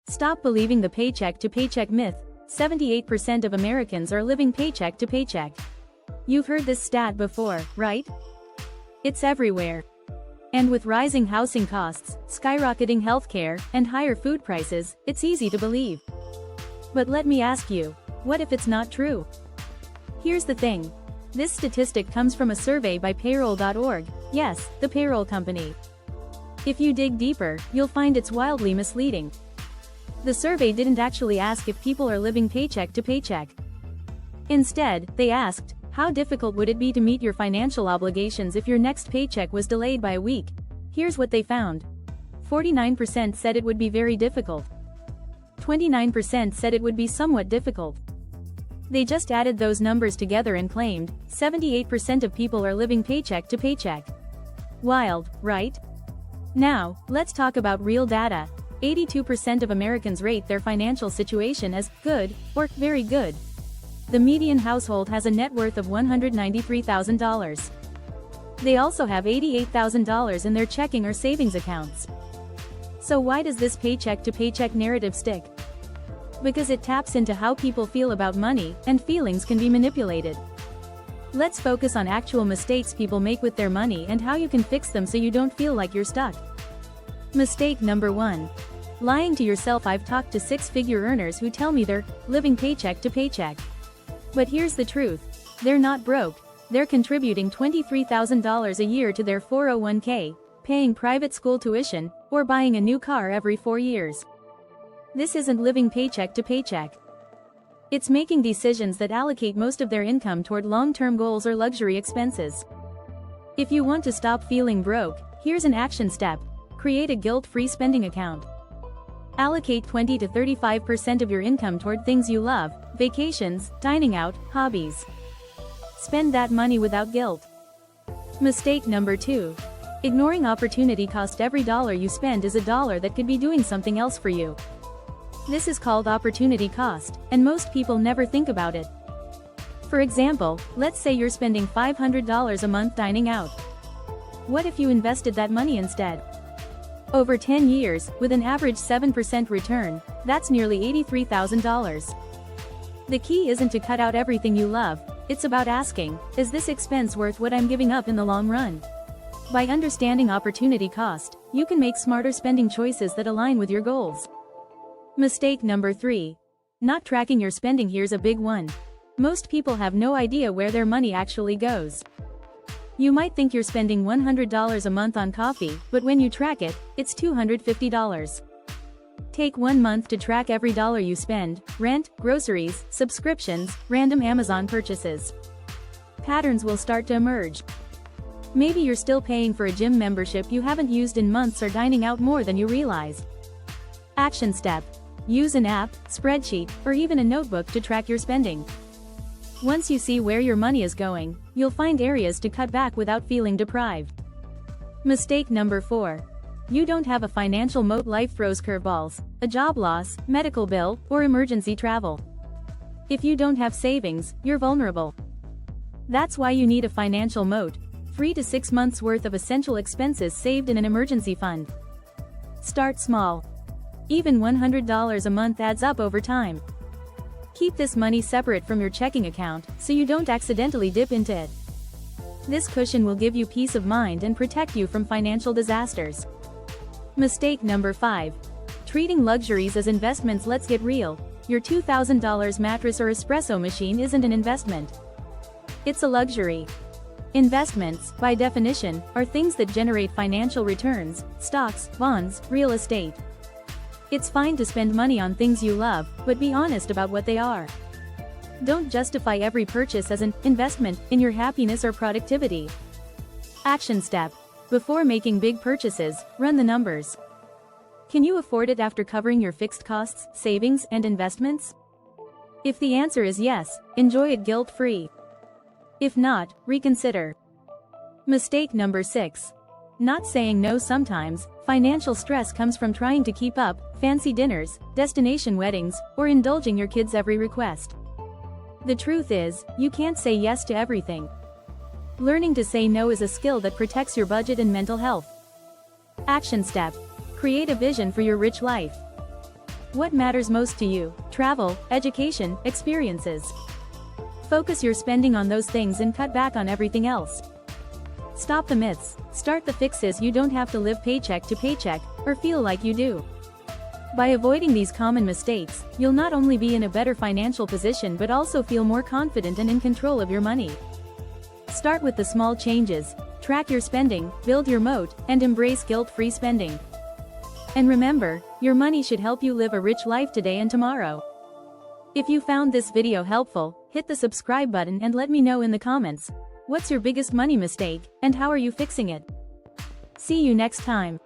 Stop believing the paycheck-to-paycheck myth. 78% of Americans are living paycheck to paycheck. You've heard this stat before, right? It's everywhere. And with rising housing costs, skyrocketing healthcare, and higher food prices, it's easy to believe. But let me ask you, what if it's not true? Here's the thing. This statistic comes from a survey by payroll.org, yes, the payroll company. If you dig deeper, you'll find it's wildly misleading. The survey didn't actually ask if people are living paycheck to paycheck. Instead, they asked, how difficult would it be to meet your financial obligations if your next paycheck was delayed by a week? Here's what they found. 49% said it would be very difficult. 29% said it would be somewhat difficult. They just added those numbers together and claimed, 78% of people are living paycheck to paycheck. Wild, right? Now, let's talk about real data. 82% of Americans rate their financial situation as good or very good. The median household has a net worth of $193,000. They also have $88,000 in their checking or savings accounts. So why does this paycheck-to-paycheck narrative stick? Because it taps into how people feel about money, and feelings can be manipulated. Let's focus on actual mistakes people make with their money and how you can fix them so you don't feel like you're stuck. Mistake number 1. Lying to yourself. I've talked to six-figure earners who tell me they're living paycheck to paycheck. But here's the truth. They're not broke. They're contributing $23,000 a year to their 401k, paying private school tuition, or buying a new car every 4 years. This isn't living paycheck to paycheck. It's making decisions that allocate most of their income toward long-term goals or luxury expenses. If you want to stop feeling broke, here's an action step. Create a guilt-free spending account. Allocate 20 to 35% of your income toward things you love, vacations, dining out, hobbies. Spend that money without guilt. Mistake number 2. Ignoring opportunity cost. Every dollar you spend is a dollar that could be doing something else for you. This is called opportunity cost, and most people never think about it. For example, let's say you're spending $500 a month dining out. What if you invested that money instead? Over 10 years, with an average 7% return, that's nearly $83,000. The key isn't to cut out everything you love, it's about asking, is this expense worth what I'm giving up in the long run? By understanding opportunity cost, you can make smarter spending choices that align with your goals. Mistake number 3. Not tracking your spending. Here's a big one. Most people have no idea where their money actually goes. You might think you're spending $100 a month on coffee, but when you track it, it's $250. Take 1 month to track every dollar you spend: rent, groceries, subscriptions, random Amazon purchases. Patterns will start to emerge. Maybe you're still paying for a gym membership you haven't used in months, or dining out more than you realize. Action step. Use an app, spreadsheet, or even a notebook to track your spending. Once you see where your money is going, you'll find areas to cut back without feeling deprived. Mistake number 4. You don't have a financial moat. Life throws curveballs: a job loss, medical bill, or emergency travel. If you don't have savings, you're vulnerable. That's why you need a financial moat: 3 to 6 months worth of essential expenses saved in an emergency fund. Start small. Even $100 a month adds up over time. Keep this money separate from your checking account, so you don't accidentally dip into it. This cushion will give you peace of mind and protect you from financial disasters. Mistake number 5. Treating luxuries as investments. Let's get real. Your $2,000 mattress or espresso machine isn't an investment. It's a luxury. Investments, by definition, are things that generate financial returns: stocks, bonds, real estate. It's fine to spend money on things you love, but be honest about what they are. Don't justify every purchase as an investment in your happiness or productivity. Action step. Before making big purchases, run the numbers. Can you afford it after covering your fixed costs, savings, and investments? If the answer is yes, enjoy it guilt-free. If not, reconsider. Mistake number 6. Not saying no. Sometimes, financial stress comes from trying to keep up fancy dinners, destination weddings, or indulging your kids' every request. The truth is, you can't say yes to everything. Learning to say no is a skill that protects your budget and mental health. Action step. Create a vision for your rich life. What matters most to you? Travel, education, experiences. Focus your spending on those things and cut back on everything else. Stop the myths, start the fixes. You don't have to live paycheck to paycheck, or feel like you do. By avoiding these common mistakes, you'll not only be in a better financial position but also feel more confident and in control of your money. Start with the small changes, track your spending, build your moat, and embrace guilt-free spending. And remember, your money should help you live a rich life today and tomorrow. If you found this video helpful, hit the subscribe button and let me know in the comments, what's your biggest money mistake, and how are you fixing it? See you next time.